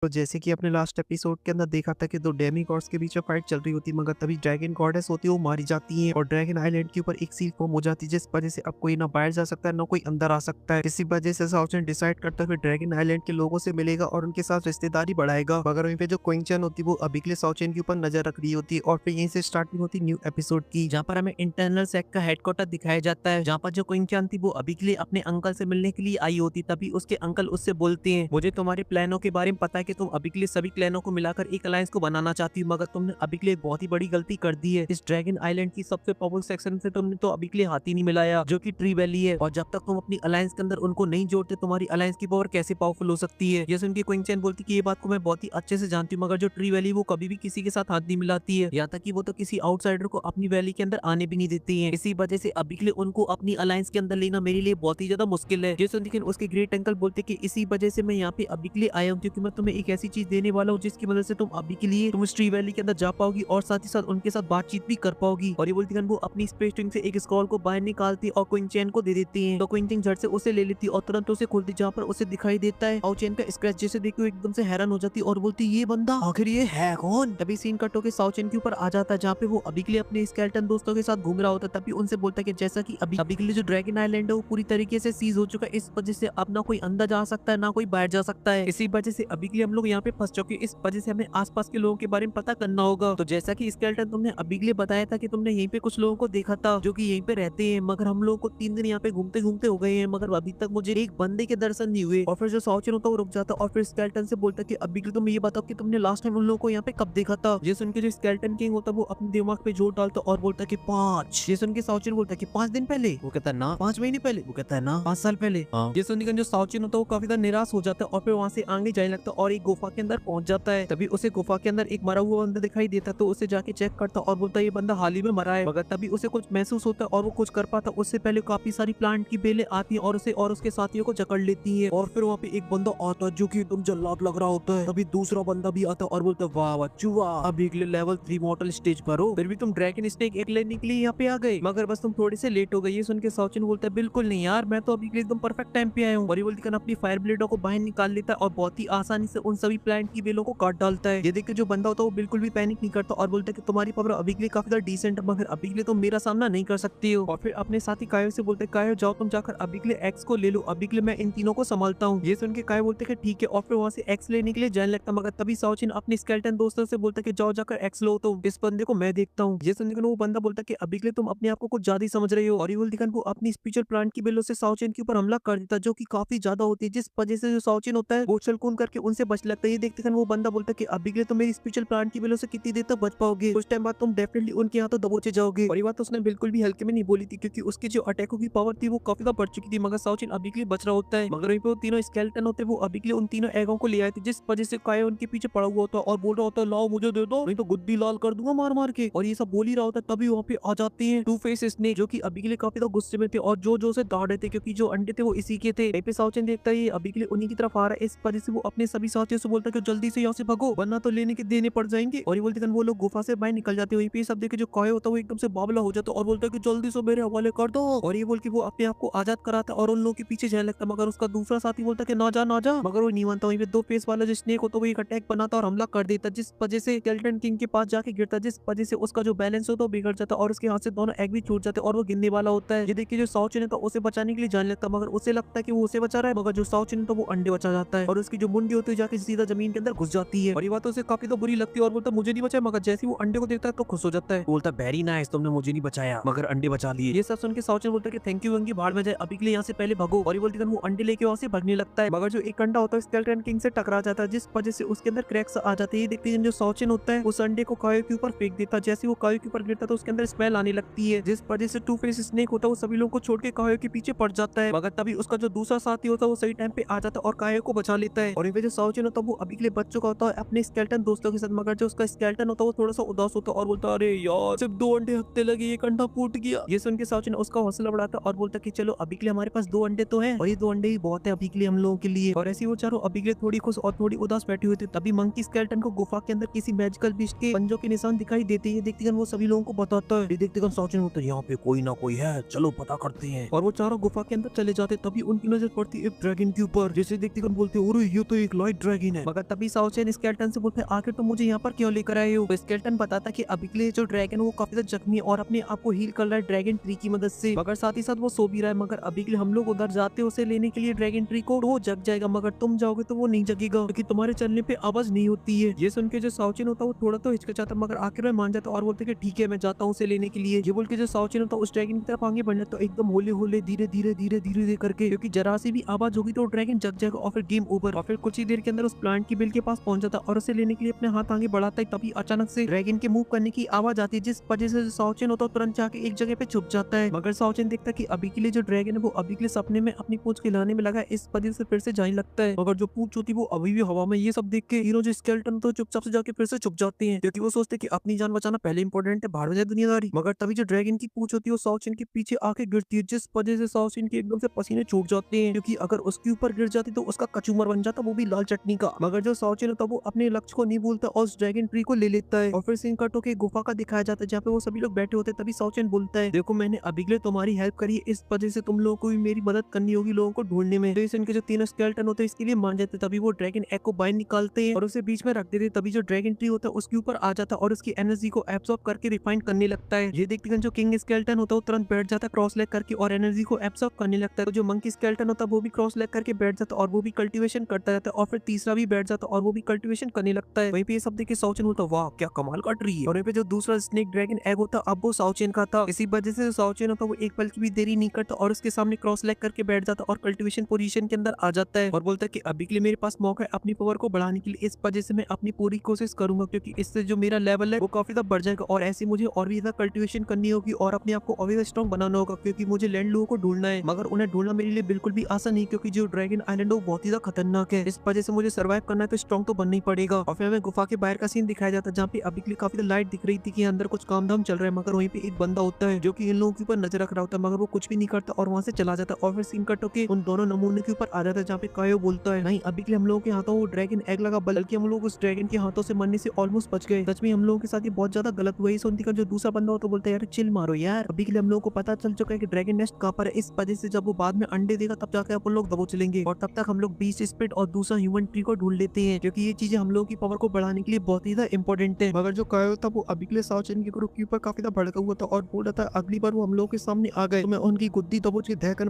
तो जैसे कि आपने लास्ट एपिसोड के अंदर देखा था कि दो डेमी गॉड्स के बीच में फाइट चल रही होती है, मगर तभी ड्रैगन गॉडेस होती है वो मारी जाती है और ड्रैगन आइलैंड के ऊपर एक सील फॉर्म हो जाती है, जिस वजह से अब कोई ना बाहर जा सकता है ना कोई अंदर आ सकता है। इसी वजह से साउचन डिसाइड करता है फिर ड्रैगन आइलैंड के लोगों से मिलेगा और उनके साथ रिश्तेदारी बढ़ाएगा। मगर वहीं पे जो क्विंचन होती है वो अभी के लिए साउचन के ऊपर नजर रख रही होती है और फिर यहीं से स्टार्टिंग होती है न्यू एपिसोड की, जहाँ पर हमें इंटरनल सेक्ट का हेडक्वार्टर दिखाया जाता है, जहाँ पर जो क्विंचन थी वो अभी के लिए अपने अंकल से मिलने के लिए आई होती। तभी उसके अंकल उससे बोलते हैं, मुझे तुम्हारे प्लानों के बारे में पता है कि तुम अभी के लिए सभी क्लैनों को मिलाकर एक अलायंस को बनाना चाहती हो, मगर तुमने अभी के लिए एक बहुत ही बड़ी गलती कर दी है। इस ड्रैगन आइलैंड की सबसे पावरफुल सेक्शन से तुमने तो अभी के लिए हाथ ही नहीं मिलाया, जो कि ट्री वैली है, और जब तक तुम अपनी अलायंस के अंदर उनको नहीं जोड़ते तुम्हारी अलायंस की पावर कैसे पावरफुल हो सकती है। ये सुन के क्विंचन बोलती कि ये बात को मैं बहुत ही अच्छे से जानती हूँ, मगर जो ट्री वैली वो कभी भी किसी के साथ हाथ नहीं मिलाती है, यहाँ तक कि वो तो किसी आउटसाइडर को अपनी वैली के अंदर आने भी नहीं देती है। इसी वजह से अभी के लिए उनको अपनी अलायंस के अंदर लेना मेरे लिए बहुत ही ज्यादा मुश्किल है। ये सुन के उसके ग्रेट अंकल बोलते कि इसी वजह से मैं यहाँ पे अभी के लिए आया हूँ, क्योंकि मैं तुम्हें एक ऐसी चीज देने वाला हूँ जिसकी वजह से तुम अभी के लिए तुम ट्री वैली के अंदर जा पाओगी और साथ ही साथ उनके साथ बातचीत भी कर पाओगी। और ये बोलती है वो अपनी स्पेस स्ट्रिंग से एक स्क्रॉल को बाहर निकालती और क्विंचन को दे देती है, तो क्विंचन झट से उसे ले लेती और तुरंत उसे खोलती, जहाँ पर उसे दिखाई देता है साउचेन का स्क्रैच, जिसे देख के एकदम से हैरान हो जाती और बोलती ये बंदा आखिर ये है कौन। तभी सीन कट होकर साउचेन के ऊपर आ जाता है, जहाँ पे वो अभी के लिए अपने स्केलेटन दोस्तों के साथ घूम रहा होता है। तभी उनसे बोलता है कि जैसा कि अभी के लिए जो ड्रैगन आइलैंड है वो पूरी तरीके से सीज हो चुका है, इस वजह से अब ना कोई अंदर जा सकता है ना कोई बाहर जा सकता है। इसी वजह से अभी के लिए हम लोग यहाँ पे फंस चुके हैं, इस वजह से हमें आसपास के लोगों के बारे में पता करना होगा। तो जैसा कि स्केलेटन तुमने अभी के लिए बताया था कि तुमने यहीं पे कुछ लोगों को देखा था जो कि यहीं पे रहते हैं, मगर हम लोगों को 3 दिन यहाँ पे घूमते घूमते हो गए हैं, मगर अभी तक मुझे एक बंदे के दर्शन नहीं हुए। और फिर जो साउचन होता है वो रुक जाता है और फिर स्केलेटन से बोलता है कि अभी के लिए तुम ये बताओ कि तुमने लास्ट टाइम उन लोगों को यहाँ पे कब देखा था। ये सुन के जो स्केलेटन किंग होता है वो अपने दिमाग पे जोर डालता और बोलता है कि 5। ये सुन के साउचन बोलता है कि 5 दिन पहले। वो कहता है ना 5 महीने पहले। वो कहता है ना 5 साल पहले। ये सुन के जो साउचन होता है वो काफी ज्यादा निराश हो जाता है और फिर वहाँ से आगे जाने लगता है और एक गुफा के अंदर पहुंच जाता है। तभी उसे गुफा के अंदर एक मरा हुआ बंदा दिखाई देता, तो उसे जाके चेक करता और बोलता है ये बंदा हाल ही में मरा है। मगर तभी उसे कुछ महसूस होता है और वो कुछ कर पाता उससे पहले काफी सारी प्लांट की बेलें आती है और उसे और उसके साथियों को जकड़ लेती है। और फिर वहाँ पे एक बंदा आता है जो कि एकदम जल्लाद लग रहा होता है। तभी दूसरा बंदा भी आता है और बोलता है वाह वाह चुवा, अभी के लिए लेवल 3 मॉर्टल स्टेज पर हो, फिर भी तुम ड्रैगन स्नेक एक लेने के लिए यहाँ पे आ गए, मगर बस तुम थोड़े से लेट हो गए। ये सुन के साउचन बोलता है बिल्कुल नहीं यार, मैं तो अभी के लिए एकदम परफेक्ट टाइम पे आया हूँ। और ये बोलती अपनी फायर ब्लेडों को बाहर निकाल लेता है और बहुत ही आसानी से उन सभी प्लांट की बेलों को काट डालता है। ये देख के जो बंदा होता है वो बिल्कुल भी पैनिक नहीं करता और बोलता है कि तुम्हारी पावर अभी के लिए काफी ज्यादा डिसेंट है, मगर अभी के लिए तुम मेरा सामना नहीं कर सकती हो। और फिर अपने साथी कायो से बोलते कायो जाओ तुम जाकर अभी के लिए एक्स को ले लो, अभी के लिए मैं इन तीनों को संभालता हूँ। ये सुन के कायो बोलते कि ठीक है और फिर वहाँ से एक्स लेने के लिए जाने लगता, मगर तभी साउचिन अपने स्केलेटन दोस्तों से बोलता कि जाओ जाकर एक्स लो, तो इस बंदे को मैं देखता हूँ। ये सुनकर वो बंदा बोलता कि अभी के लिए तुम अपने आप को कुछ ज्यादा ही समझ रहे हो। और ये बोलते वो अपनी स्पेशल प्लांट की बेलों से साउचिन के ऊपर हमला कर देता, जो कि काफी ज्यादा होती है, जिस वजह से जो साउचिन होता है वो चलकून करके उनसे बच लगता है। ये देखते वो बंदा बोलता कि अभी के लिए तुम मेरी स्पेशल प्लांट की बेलों से कितनी देर तक बच पाओगे, कुछ टाइम बाद तुम डेफिनेटली उनके यहाँ तो दबोचे जाओगे। और ये बात उसने बिल्कुल भी हल्के में नहीं बोली थी, क्योंकि उसकी जो अटैकों की पावर थी वो काफी ज्यादा बढ़ चुकी थी, मगर साउचिन अभी के लिए बच रहा होता है। मगर वहीं पे वो तीनों स्केलेटन होते हैं वो अभी के लिए उन तीनों एगों को ले आए थे, जिस वजह से कायो उनके पीछे पड़ा हुआ होता है और बोल रहा होता है लाओ मुझे दे दो नहीं तो गुद्दी लाल कर दूंगा मार मार के। और ये सब बोल ही रहा होता है तभी वहाँ पे आ जाते हैं टू फेस स्नेक, जो कि अभी के लिए काफी ज्यादा गुस्से में थे और जो से दौड़ रहे थे, क्योंकि जो अंडे थे वो इसी के थे। वहीं पे साउचिन देखता है अभी के लिए उन्हीं की तरफ आ रहा है, इस वजह से वो अपने सभी साथियों से बोलता है कि जल्दी से यहाँ से भागो वरना तो लेने के देने पड़ जाएंगे। और ये बोलते वो लोग गुफा से बाहर निकल जाते हैं। वहीं पे सब देखे जो कायो होता है वो एकदम से बावला हो जाता है और बोलता है कि जल्दी से मेरे हवाले कर दो। और ये बोल के वो अपने आप को आजाद कराता है और उन लोगों के पीछे जाने लगता है, मगर उसका दूसरा साथी बोलता है कि ना जा, मगर वो नहीं मानता। वहीं पे दो फेस वाला जो स्नेक होता है वो एक अटैक बनाता और हमला कर देता, जिस वजह से स्केलेटन किंग के पास जाके गिरता, जिस वजह से उसका जो बैलेंस होता है वो बिगड़ जाता है और उसके हाथ से दोनों एग भी छूट जाते हैं और वो गिरने वाला होता है। ये देखिए जो साउचिन है तो उसे बचाने के लिए जाने लगता, मगर उसे लगता है कि वो उसे बचा रहा है, मगर जो साउचिन तो वो अंडे बचा जाता है और उसकी जो मुंडी होती है जाके सीधा जमीन के अंदर घुस जाती है। और ये बात उसे काफी तो बुरी लगती है और बोलता मुझे नहीं बचाया, मगर जैसे वो अंडे को देखता है तो खुश हो जाता है, बोलता वेरी नाइस तुमने मुझे नहीं बचाया मगर अंडे बचा लिए। ये सब सुन के साउचिन बोलता है कि थैंक यू वंगी भाड़ में जाए, अभी के लिए यहाँ से पहले भागो। और ये बोलती है वो अंडे लेके वहाँ से भागने लगता है, मगर जो एक अंडा होता है स्केलेटन किंग से टकरा जाता है, जिस वजह से उसके अंदर क्रैक्स आ जाते हैं। ये देखते हैं जो साउचिन होता है उस अंडे को कायो के ऊपर फेंक देता, जैसे वो कायो के ऊपर गिरता तो उसके अंदर स्मेल आने लगती है, जिस वजह से टू फेस स्नेक होता है वो सभी लोगों को छोड़ के कायो के पीछे पड़ जाता है। मगर तभी उसका जो दूसरा साथी होता है वो सही टाइम पे आ जाता है और कायो को बचा लेता है। और ये जो साउचिन होता है वो अभी के लिए बच चुका होता है अपने स्केलेटन दोस्तों के साथ, मगर जो उसका स्केलेटन होता है वो थोड़ा सा उदास होता है और बोलता है अरे यार सिर्फ 2 अंडे हत्ते लगे एक अंडा फूट गया। ये सुन के साउचिन उसका हौसला बढ़ाता है और बोलता है कि चलो अभी के लिए हमारे पास 2 अंडे तो हैं और ये 2 अंडे ही बहुत है अभी के लिए हम लोगों के लिए। और ऐसे वो चारों अभी के लिए थोड़ी खुश और थोड़ी उदास बैठी हुई थी। तभी मंकी स्केलेटन को गुफा के अंदर किसी मैजिकल बीस्ट के पंजों के निशान दिखाई देते हैं। देखते वो सभी लोगों को बताता है। देखते साउचिन होता है यहाँ पे कोई ना कोई है, चलो पता करते हैं। और वो चारों गुफा के अंदर चले जाते, तभी उनकी नजर पड़ती है एक ड्रैगन के ऊपर, जैसे देखते बोलते अरे ये तो एक लाइट ड्रैगन है। मगर तभी साउचेन स्केलेटन से बोलते आखिर तुम मुझे यहाँ पर क्यों लेकर आए हो। तो स्केलेटन बताता कि अभी के लिए जो ड्रैगन वो काफी ज्यादा जख्मी और अपने आप को हील कर रहा है ड्रैगन ट्री की मदद से, मगर साथ ही साथ वो सो भी रहा है। मगर अभी के लिए हम लोग उधर जाते उसे लेने के लिए ड्रैगन ट्री को, तो वो जग जाएगा, मगर तुम जाओगे तो वो नहीं जगेगा क्योंकि तुम्हारे चलने पे आवाज नहीं होती है। ये सुन के जो साउचेन होता है वो थोड़ा तो हिचकिचाता मगर आखिर में मान जाता और बोलते कि ठीक है मैं जाता हूँ उसे लेने के लिए। ये बोल के जो साउचेन होता है उस ड्रैगन की तरफ आगे बढ़ने तो एकदम होले होले धीरे धीरे धीरे धीरे धीरे करके, क्योंकि जरा सी भी आवाज होगी तो ड्रैगन जग जाएगा और फिर गेम ओवर। और फिर कुछ ही देर के अंदर उस प्लांट की बिल के पास पहुंच जाता और उसे लेने के लिए अपने हाथ आगे बढ़ाता है। तभी अचानक से ड्रैगन के मूव करने की आवाज आती है जिस वजह से जो साउचेन होता है तुरंत जाके एक जगह पे छुप जाता है। मगर साउचेन देखता है कि अभी के लिए जो ड्रैगन है वो अभी के लिए सपने में अपनी पूंछ खिलाने में लगा, इस वजह से फिर से जाने लगता है। मगर जो पूंछ होती है वो अभी भी हवा में। ये सब देख के हीरो जो स्केलेटन तो चुपचाप से जाके फिर से छुप जाते हैं क्योंकि वो सोचते हैं कि अपनी जान बचाना पहले इंपॉर्टेंट है, बाहर में जाए दुनियादारी। मगर तभी जो ड्रैगन की पूंछ होती है वो साउचेन के पीछे आके गिरती है जिस वजह से साउचेन के एकदम से पसीने छूट जाते हैं, क्योंकि अगर उसके ऊपर गिर जाती तो उसका कचूमर बन जाता, वो भी लाल चटनी का। मगर जो साउचेन होता है वो अपने लक्ष्य को नहीं भूलता और उस ड्रैगन ट्री को ले लेता है। और फिर सीन कट होके गुफा का दिखाया जाता है जहाँ पे वो सभी लोग बैठे होते हैं। तभी साउचेन बोलता है देखो मैंने अभी के लिए तुम्हारी हेल्प करी है, इस वजह से तुम लोगों को भी मेरी मदद करनी होगी लोगों को ढूंढने में। तो इनके जो तीनों स्केलेटन होते हैं इसके लिए मान जाते हैं। तभी वो ड्रैगन एग को बाहर निकालते हैं और उसे बीच में रख देते हैं। तभी जो ड्रैगन ट्री होता है उसके ऊपर आ जाता है और उसकी एनर्जी को एब्सॉर्ब करके रिफाइन करने लगता है। ये देखते जो किंग स्केलेटन होता है वो तुरंत बैठ जाता है क्रॉस लेग करके और एनर्जी को एब्सॉर्ब करने लगता है। तो जो मंकी स्केलेटन होता है वो भी क्रॉस लेग करके बैठ जाता है और वो भी कल्टीवेशन करता रहता है। और फिर तीसरा भी बैठ जाता है और वो भी कल्टीवेशन करने लगता है। वहीं पे ये सब देख के साउचेन होता है वाह क्या कमाल का ट्री है। और वहीं पे जो दूसरा स्नेक ड्रैगन एग होता है अब वो साउचेन का था। इसी वजह से साउचेन होता है वो एक पल की भी देरी नहीं करता और उसके सामने क्रॉस लेग करके बैठ जाता और कल्टीवेशन पोजीशन के अंदर आ जाता है और बोलता है कि अभी के लिए मेरे पास मौका है अपनी पावर को बढ़ाने के लिए, इस वजह से मैं अपनी पूरी कोशिश करूंगा क्योंकि इससे जो मेरा लेवल है वो काफी ज्यादा बढ़ जाएगा और ऐसे मुझे और भी ज्यादा कल्टीवेशन करनी होगी और अपने आप को और भी ज्यादा स्ट्रॉन्ग बनाना होगा क्योंकि मुझे लैंड लोगों को ढूंढना है। मगर उन्हें ढूंढना मेरे लिए बिल्कुल भी आसान नहीं क्योंकि जो ड्रैगन आइलैंड है वो बहुत ही ज्यादा खतरनाक है। इस वजह से मुझे सर्वाइव करना है तो स्ट्रॉन्ग तो बनना ही पड़ेगा। और फिर हमें गुफा के बाहर का सीन दिखाया जाता है जहाँ पे अभी के लिए काफी लाइट दिख रही थी कि अंदर कुछ काम धाम चल रहा है। मगर वहीं पे एक बंदा होता है जो कि इन लोगों के ऊपर नजर रख रहा होता है मगर वो कुछ भी नहीं करता और वहां से चला जाता है। और फिर सीन कट होके उन दोनों नमूने के ऊपर आ जाता है जहाँ पे कायो बोलता है नहीं अभी के लिए हम लोगों के हाथों वो ड्रैगन एग लगा, बल्कि हम लोग उस ड्रैगन के हाथों से मरने से ऑलमोस्ट बच गए। सच में हम लोगों के साथ ये बहुत ज्यादा गलत हुआ। सुनती का जो दूसरा बंदा होता है बोलता है यार चिल मारो यार, अभी के लिए हम लोगों को पता चल चुका है कि ड्रैगन नेस्ट कहाँ पर है, इस वजह से जब वो बाद में अंडे देगा तब जाकर अपन लोग दबो चलेंगे और तब तक हम लोग बीस्ट स्पिरिट और दूसरा ह्यूमन ट्री को ढूंढ लेते हैं क्योंकि ये चीजें हम लोगों की पावर को बढ़ाने के लिए बहुत ही ज्यादा इंपॉर्टेंट है। मगर जो कायो था वो अभी के लिए साउचेन के ग्रुप के ऊपर काफी ज्यादा भड़का हुआ था और बोल रहा था अगली बार वो हम लोगों के सामने आ गए तो मैं उनकी गुद्दी दबोच के धैकन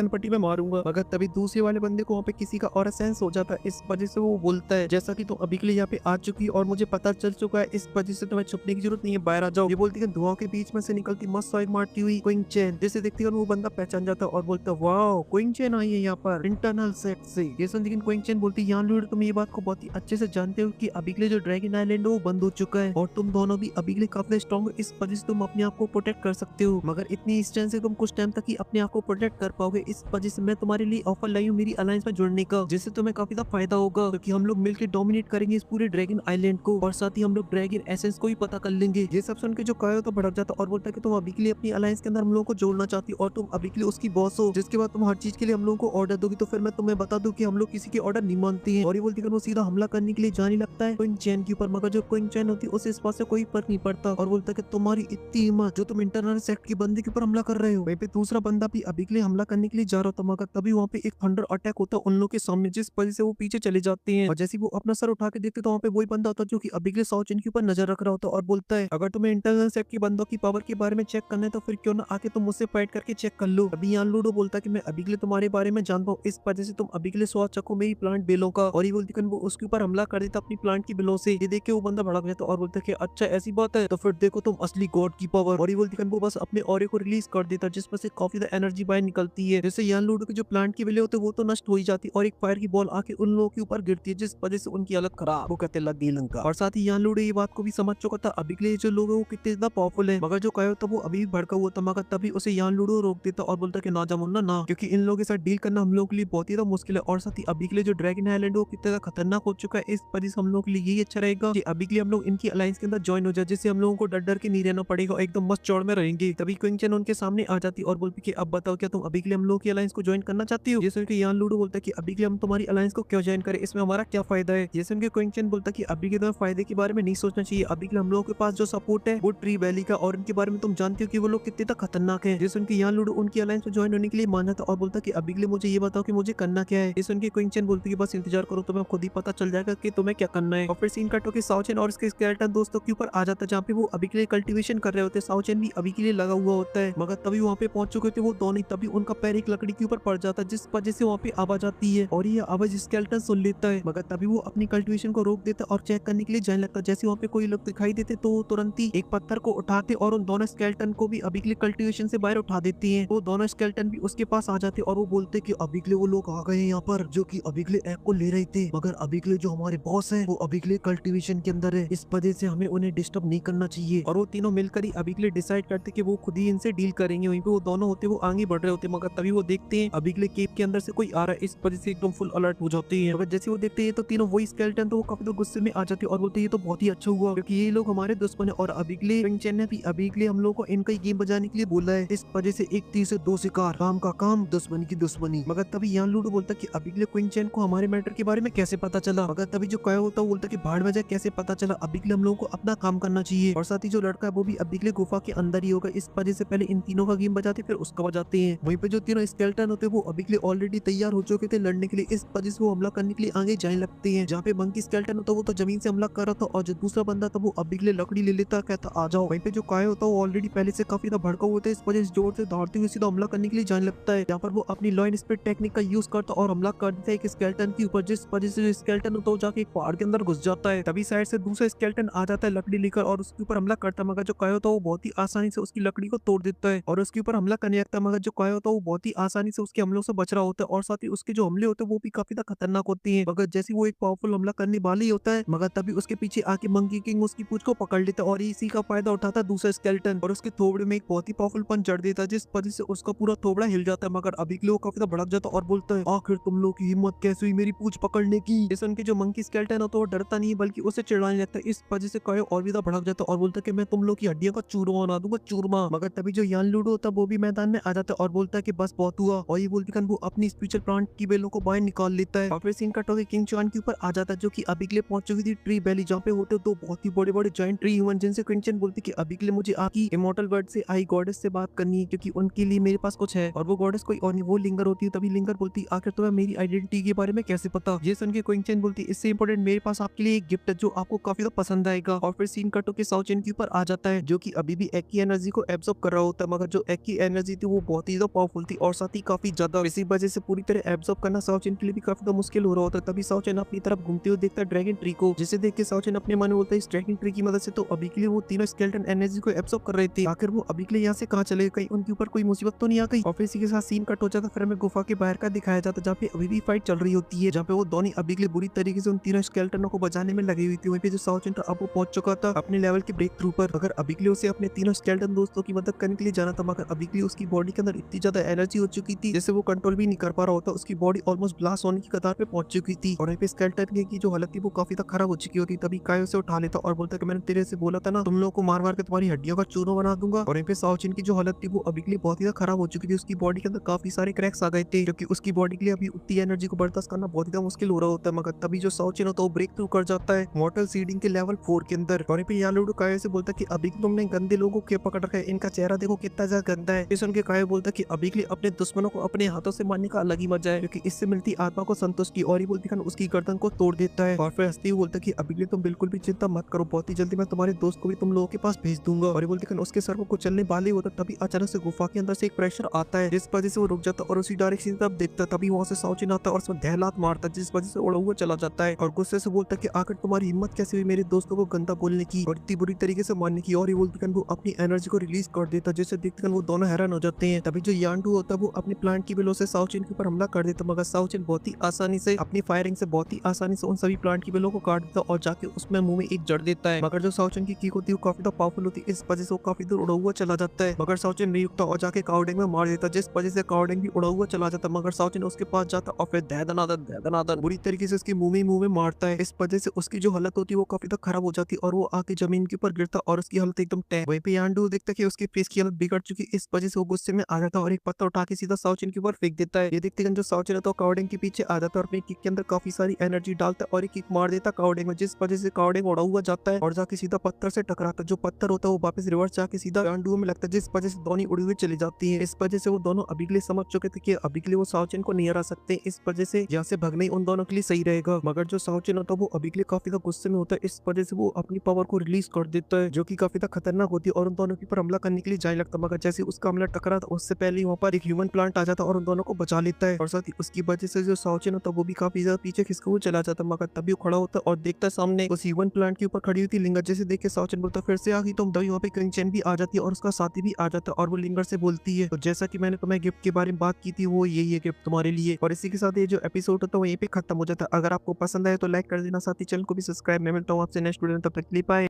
पट्टी में मारूंगा। मगर तभी दूसरे वाले बंदे को वहाँ पे किसी का और सेंस हो जाता है, इस वजह से वो बोलता है जैसा कि तुम अभी के लिए यहाँ पे आ चुकी और मुझे पता चल चुका है, इस वजह से तुम्हें छुपने की जरूरत नहीं है, बाहर आ जाओ। ये बोलती है धुआं के बीच में से निकलती मस्त स्वाइग मारती हुई क्विंग चैन, जिसे देखती है वो बंदा पहचान जाता है और बोलता है वाओ क्विंग चैन आई है यहाँ पर इंटरनल सेट से। ये सुन लेकिन क्विंग चैन बोलती है यान लूड तुम ये बात को बहुत ही अच्छे से जानते हो कि अभी के लिए जो ड्रैगन आइलैंड है वो बंद हो चुका है और तुम दोनों भी अभी के लिए काफी स्ट्रॉन्ग हो, इस वजह से तुम अपने आप को प्रोटेक्ट कर सकते हो। मगर इतनी स्ट्रेंथ से तुम कुछ टाइम तक ही अपने आप को प्रोटेक्ट कर पाओगे, इस वजह से मैं तुम्हारे लिए ऑफर लाई हूँ मेरी अलायंस में जुड़ने का, जिससे तुम्हें काफी ज्यादा फायदा होगा क्योंकि हम लोग मिलकर डोमिनेट करेंगे इस पूरे ड्रैगन आइलैंड को और साथ ही हम लोग ड्रैगन एसेंस को ही पता कर लेंगे। ये सब सुन के जो कायो तो भड़क जाता और बोलता है कि तुम अभी के लिए अपनी अलायंस के अंदर हम लोगों को जोड़ना चाहती हो और तुम अभी के लिए उसकी बॉस हो, जिसके बाद तुम हर चीज के लिए हम लोगों को ऑर्डर दोगी। तो फिर मैं तुम्हें बता दूं कि हम लोग किसी के ऑर्डर नहीं मानते हैं। और ये बोलती है वो सीधा हमला करने के लिए जाने लगता है क्विंग चैन के ऊपर, मगर जो क्विंग चैन होती है उसे इस बात से कोई फर्क नहीं पड़ता और बोलता है कि तुम्हारी इतनी हिम्मत जो तुम इंटरनल सेक्ट के बंदे के ऊपर हमला कर रहे हो। वहीं पे दूसरा बंदा भी अभी के लिए हमला करने के लिए जा रहा था मगर तभी वहाँ पे एक थंडर अटैक होता है उन लोगों के सामने, जिस वजह से वो पीछे चले जाते हैं और जैसे वो अपना सर उठा के देखते तो वहाँ पे वही बंदा होता है जो कि अभी के लिए साउचेन के ऊपर नजर रख रहा होता है और बोलता है अगर तुम्हें इंटरनल सेक्ट के बंदों की पावर के बारे में चेक करना है तो फिर क्यों ना आके तुम मुझसे फाइट करके चेक कर लो। अभी यान लूडो बोलता है कि मैं अभी के लिए तुम्हारे बारे में जानता हूँ, इस वजह से तुम अभी के लिए स्वाद चखो मेरी प्लांट बेलों का। और ये बोलती वो उसके ऊपर हमला कर देता अपनी प्लांट की बिलों से। ये देख के वो बंदा भड़क जाता और बोलता है कि अच्छा ऐसी बात है तो फिर देखो तुम असली गॉड की पावर। और ये बोलती वो बस अपने ऑरे को रिलीज कर देता जिसमें से काफी ज्यादा एनर्जी बाहर निकलती है, जैसे यान लूडो की जो प्लांट की बिले होते वो तो नष्ट हो ही जाती और एक फायर की बॉल आके उन लोगों के ऊपर गिरती है जिस वजह से उनकी हालत खराब। वो कहते लगी लंका। और साथ ही यान लूडो ये बात को भी समझ चुका था अभी के लिए जो लोग है वो कितने ज्यादा पावरफुल है। मगर जो कायो था वो अभी भी भड़का हुआ था मगर तभी उसे यान लूडो रोक देता और बोलता कि ना जामुन्ना ना, क्योंकि इन लोगों के साथ डील करना हम लोगों के लिए बहुत ही ज्यादा मुश्किल है। और साथ ही अभी के लिए जो ड्रैगन आइलैंड वो कितना ज्यादा खतरनाक हो चुका है, इस वजह से हम लोगों के लिए यही अच्छा रहेगा कि अभी के लिए हम लोग इनकी अलायंस के अंदर ज्वाइन हो जाए, जिससे हम लोगों को डर डर के नहीं रहना पड़ेगा, एकदम मस्त चौड़ में रहेंगे। तभी क्विंग चैन उनके सामने आ जाती और बोलती कि अब बताओ क्या तुम अभी के लिए हम लोग की अलायंस को ज्वाइन करना चाहती हो। ये सुन के यान लूडो बोलता है कि अभी के लिए हम तुम्हारी अलायंस को क्यों ज्वाइन करें, इसमें हमारा क्या फायदा है। ये सुन के क्विंग चैन बोलता कि अभी के तुम्हें फायदे के बारे में नहीं सोचना चाहिए, अभी के लिए हम लोगों के पास जो सपोर्ट है वो ट्री वैली का और इनके बारे में तुम जानते हो कि वो लोग कितने तक खतरनाक है। जिस उनकी यान लूडो उनकी अलायंस में ज्वाइन होने के लिए माना था और बोलता कि अभी के लिए मुझे ये बताओ कि मुझे करना क्या है। इस उनकी क्विंग चैन बोलती है बस इंतजार करो, तुम्हें खुद ही पता चल जाएगा कि तुम्हें क्या करना है। और फिर सीन कट होकर साउचेन और उसके स्केलेटन दोस्तों के ऊपर आ जाता है, जहाँ पे वो अभी के लिए कल्टीवेशन कर रहे होते हैं। साउचेन भी अभी के लिए लगा हुआ होता है, मगर तभी वहाँ पे पहुंच चुके थे वो दोनों। तभी उनका पैर एक लकड़ी के ऊपर पड़ जाता है, जिस वजह से वहाँ पे आवाज आती है और ये आवाज स्केलेटन सुन लेता है। मगर तभी वो अपनी कल्टीवेशन को रोक देता है और चेक करने के लिए जाने लगता है। जैसे वहाँ पे कोई लोग दिखाई देते तो तुरंत ही एक पत्थर को उठाते और उन दोनों स्केलेटन को भी अभी के लिए कल्टीवेशन से बाहर उठा देती है। वो दोनों स्केलेटन भी उसके पास आ जाते और वो बोलते कि अभी के लिए वो लोग आ गए हैं यहाँ पर, जो कि अभी के लिए एग को ले रहे थे, मगर अभी के लिए जो हमारे बॉस है वो अभी के लिए कल्टीवेशन के अंदर है, इस वजह से हमें उन्हें डिस्टर्ब नहीं करना चाहिए। और वो तीनों मिलकर ही अभी के लिए डिसाइड करते कि वो खुद ही इनसे डील करेंगे। वहीं पे वो दोनों होते वो आगे बढ़ रहे होते, मगर तभी वो देखते हैं अभी के लिए केव के अंदर से कोई आ रहा है, इस वजह से एकदम फुल अलर्ट हो जाते हैं। मगर जैसे वो देखते हैं तो तीनों वही स्केलेटन, तो वो काफी गुस्से में आ जाते हैं और बोलते ये तो बहुत ही अच्छा हुआ क्योंकि ये लोग हमारे दुश्मन है और अभी के लिए क्विंग चैन ने भी अभी के लिए हम लोगों को इनका ही गेम बजाने के लिए बोला है, इस वजह से एक तीर से दो शिकार, काम का काम दुश्मनी की दुश्मनी। मगर तभी यान लूडो बोलता कि अभी के लिए क्विंग चैन को हमारे मैटर के बारे में कैसे पता चला। मगर तभी जो कायो होता है वो बोलता कि भाड़ में जाए कैसे पता चला, अभी के लिए हम लोगों को अपना काम करना चाहिए। और साथ ही जो लड़का है वो भी अभी के लिए गुफा के अंदर ही होगा, इस वजह से पहले इन तीनों का गेम बजाते फिर उसका बजाते हैं। वहीं पे जो तीनों स्केलेटन होते हैं वो अभी के लिए ऑलरेडी तैयार हो चुके थे लड़ने के लिए, इस वजह से वो हमला करने के लिए आगे जाने लगते हैं। जहाँ पे मंकी स्केलेटन होता है वो तो जमीन से हमला कर रहा था और जो दूसरा बंदा था वो अभी के लिए लकड़ी ले लेता, कहता आ जाओ। वहीं पे जो कायो होता है वो ऑलरेडी पहले से काफी भड़का होता है, इस वजह से जोर से दौड़ते हुए सीधा हमला करने के लिए जाने लगता है। यहाँ पर वो अपनी लाइन स्पीड टेक्निक का यूज करता और हमला कर देता है एक स्केलेटन के ऊपर, जिस वजह से जो स्केलेटन होता है जाके एक पहाड़ के अंदर घुस जाता है। तभी साइड से दूसरा स्केलेटन आ जाता है लकड़ी लेकर और उसके ऊपर हमला करता है, मगर जो कायो होता है वो बहुत ही आसानी से उसकी लकड़ी को तोड़ देता है और उसके ऊपर हमला करने लगता है। मगर जो कायो होता है वो बहुत ही आसानी से उसके हमलों से बच रहा होता है और साथ ही उसके जो हमले होते हैं वो भी काफी खतरनाक होते हैं। मगर जैसे वो एक पावरफुल हमला करने वाला ही होता है, मगर तभी उसके पीछे आके मंकी किंग उसकी पूंछ को पकड़ लेता है और इसी का फायदा उठाता है दूसरा स्केलेटन और उसके थोबड़े में एक बहुत ही पावरफुल पंच जड़ देता है, जिस वजह से उसका पूरा थोबड़ा हिल जाता है। मगर अभी के लिए वो काफी भड़क जाता है और बोलता है आखिर तुम लोग की हिम्मत कैसे हुई मेरी पूंछ पकड़ने की। जैसे उनके जो मंकी स्केलेटन होता है वो डरता नहीं है बल्कि उसे चिढ़ाने लगता है, इस वजह से कायो और भी भड़क जाता है और बोलता है कि मैं तुम लोग की हड्डियों का चूरमा बना दूंगा, चूरमा। मगर तभी जो यान लूडो होता है वो भी मैदान में आ जाता है और बोलता है कि बस बहुत हुआ, और ये बोलते वो अपनी स्पिरिचुअल प्लांट की बेलों को बाहर निकाल लेता है। और फिर सीन कट होकर किंग चुआन के ऊपर आ जाता है, जो कि अभी के लिए पहुंच चुकी थी ट्री वैली, जहाँ पे होते दो बहुत ही बड़े बड़े जॉइंट ट्री ह्यूमन, जिनसे क्विंग चैन बोलती कि अभी के लिए मुझे आपकी इमॉर्टल वर्ड से आई गॉडेस से बात करनी है क्योंकि उनके लिए मेरे पास कुछ है। और वो गॉडेस कोई और नहीं, वो लिंगर होती है। तभी लिंगर बोलती आखिर तुम्हें मेरी आइडेंटिटी के बारे में कैसे पता। ये सुन के क्विंग चैन बोलती इससे इंपॉर्टेंट मेरे पास आपके लिए एक गिफ्ट है जो आपको काफी पसंद आएगा। और फिर सीन कट होकर साउ चैन के ऊपर आ जाता है, जो कि अभी भी एग की एनर्जी को एब्जॉर्ब कर रहा होता है, मगर जो एग की एनर्जी थी वो बहुत ही पावरफुल थी और साथ ही काफी ज्यादा, इसी वजह से पूरी तरह एब्जॉर्ब करना साउ चैन के लिए भी काफी मुश्किल हो रहा होता है। तभी साउ चैन अपनी तरफ घूमते हुए देखता है ड्रैगन ट्री को, जिसे देख के साउ चैन अपने मन में बोलता है इस ड्रैगन ट्री की मदद से तो अभी के लिए वो तीनों स्केलेटन एनर्जी को एब्जॉर्ब कर रहे थे, आखिर वो अभी के लिए यहाँ से कहाँ चले गए, कहीं उनके ऊपर कोई मुसीबत तो नहीं आ गई। और फिर इसी के साथ सीन कट हो जाता, फिर हमें गुफा के बाहर का दिखाया जाता जहाँ पे अभी भी फाइट चल रही होती है, जहाँ पे वो दोनों अभी के लिए बुरी तरीके से उन तीनों स्केलेटनों को बचाने में लगी हुई थी। वहीं पे जो साउ चैन था अब वो पहुंच चुका था अपने लेवल के ब्रेक थ्रू पर, अगर अभी के लिए उसे अपने तीनों स्केलेटन दोस्तों की मदद करने के लिए जाना था, मगर अभी के लिए उसकी बॉडी के अंदर इतनी ज्यादा एनर्जी हो चुकी थी जैसे वो कंट्रोल भी नहीं कर पा रहा होता, उसकी बॉडी ऑलमोस्ट ब्लास्ट होने की कतार पे पहुंच चुकी थी। और वहीं पे स्केलेटन की जो हालत थी वो काफी खराब हो चुकी होती। तभी कायो से उठा लेता और बोलता कि मैंने तेरे से बोला था ना तुम लोगों को मार मार के तुम्हारी हड्डियों का चूरमा बना दूंगा। और वहीं पे साउ चैन की जो हालत थी वो अभी के लिए बहुत ही खराब हो चुकी थी, उसकी बॉडी के अंदर काफी सारे क्रैक्स आ गए थे, क्योंकि उसकी बॉडी के लिए अभी उतनी एनर्जी को बर्दाश्त करना बहुत ही मुश्किल हो रहा होता है। मगर तभी जो साउ चैन होता है वो ब्रेक थ्रू कर जाता है मॉर्टल सीडिंग के लेवल 4 के अंदर। और वहीं पे यान लूडो कायो से बोलता कि अभी तुमने गंदे लोगों को पकड़ रखा है, इनका चेहरा देखो कितना ज्यादा गंदा है। इस उनके कायो बोलता कि अभी के लिए अपने दुश्मनों को अपने हाथों से मारने का अलग ही मजा है, क्योंकि इससे मिलती आत्मा को संतुष्टि। और ये बोलती उसकी गर्दन को तोड़ देता है और फिर हंसते हुए बोलता कि अभी के लिए तुम बिल्कुल भी चिंता मत करो, बहुत ही जल्दी मैं तुम्हारे दोस्त को भी तुम लोगों के पास भेज दूंगा। और ये बोलती उसके सर को कुचलने वाले होता, तभी अचानक से गुफा के अंदर से एक प्रेशर आता है, जिस वजह से वो रुक जाता और उसी डायरेक्शन की तरफ देखता। तभी वहां से साउ चैन आता है और उसमें दहलात मारता, जिस वजह से उड़ा हुआ चला जाता है और गुस्से से बोलता कि आखिर तुम्हारी हिम्मत कैसे हुई मेरे दोस्तों को गंदा बोलने की और इतनी बुरी तरीके से मारने की। और ये बोलती वो अपनी एनर्जी को रिलीज कर देता, जिससे देखते वो दोनों हैरान हो जाते हैं। तभी जो यांडू होता है वो अपने प्लांट की बेलों से साउ चैन के ऊपर हमला कर देता, मगर साउ चैन बहुत ही आसानी से अपनी फायरिंग से बहुत ही आसानी से उन सभी प्लांट की बेलों को काट देता और जाके उसमें मुंह में एक जड़ देता है। मगर जो साउ चैन की किक होती है वो काफी पावरफुल होती है, इस वजह से वो काफी दूर उड़ा हुआ चला जाता है। मगर साउ चैन नहीं रुकता और जाके काउडेंग में मार देता, जिस वजह से काउडेंग भी उड़ा हुआ चला जाता। मगर साउ चैन उसके पास जाता और फिर दहदनादन बुरी तरीके से उसके मुंह में मारता है। इस वजह से उसकी जो हालत होती है वो काफी खराब हो जाती है और वो आके जमीन के ऊपर गिरता और उसकी हालत एकदम टैंक। वहीं पे यांडू देखता कि उसके फेस की हालत बिगड़ चुकी, इस वजह से वो गुस्से में आ जाता और एक पत्थर उठा के सीधा साउ चैन के ऊपर फेंक देता है। ये देखते जो साउ चैन तो काउडेंग के पीछे आ जाता है और अपनी किक के अंदर काफी सारी एनर्जी डालता है और एक किक मार देता काउडेंग में, जिस वजह से काउडेंग उड़ा हुआ जाता है और जाके सीधा पत्थर से टकराता है। जो पत्थर होता है वो वापस रिवर्स जाके सीधा यांडू में लगता है, जिस वजह से दोनों उड़ी हुई चली जाती है। इस वजह से वो दोनों अभी के लिए समझ चुके थे कि अभी के लिए वो साउ चैन को नहीं हरा सकते, इस वजह से यहाँ से भगने भागना ही उन दोनों के लिए सही रहेगा। मगर जो साओचिन होता है वो अभी के लिए काफी ज्यादा गुस्से में होता है, इस वजह से वो अपनी पावर को रिलीज कर देता है जो कि काफी ज्यादा खतरनाक होती है और उन दोनों के ऊपर हमला करने के लिए जाने लगता है। मगर जैसे उसका हमला टकरा था उससे पहले वहाँ पर एक ह्यूमन प्लांट आ जाता है और उन दोनों को बचा लेता है और साथ ही उसकी वजह से जो साओचिन होता है वो भी काफी ज्यादा पीछे खिसका हुआ चला जाता है। मगर तभी वो खड़ा होता है और देखता है सामने उस ह्यूमन प्लांट के ऊपर खड़ी हुई थी लिंगर। जैसे देख के साओचिन बोलता है फिर से आ गई तुम। तभी वहाँ पे क्विंग चैन भी आ जाती है और उसका साथी भी आ जाता है और वो लिंगर से बोलती है तो जैसा कि मैंने तुम्हें गिफ्ट के बारे में बात की थी वो यही है गिफ्ट तुम्हारे लिए। और इसी के साथ ये जो एपिसोड होता है वो यहीं पे खत्म हो जाता है। अगर आपको पसंद आए तो लाइक कर देना, साथ ही चैनल को भी सब्सक्राइब। मैं मिलता हूँ आपसे नेक्स्ट वीडियो में, तब तक के लिए बाय।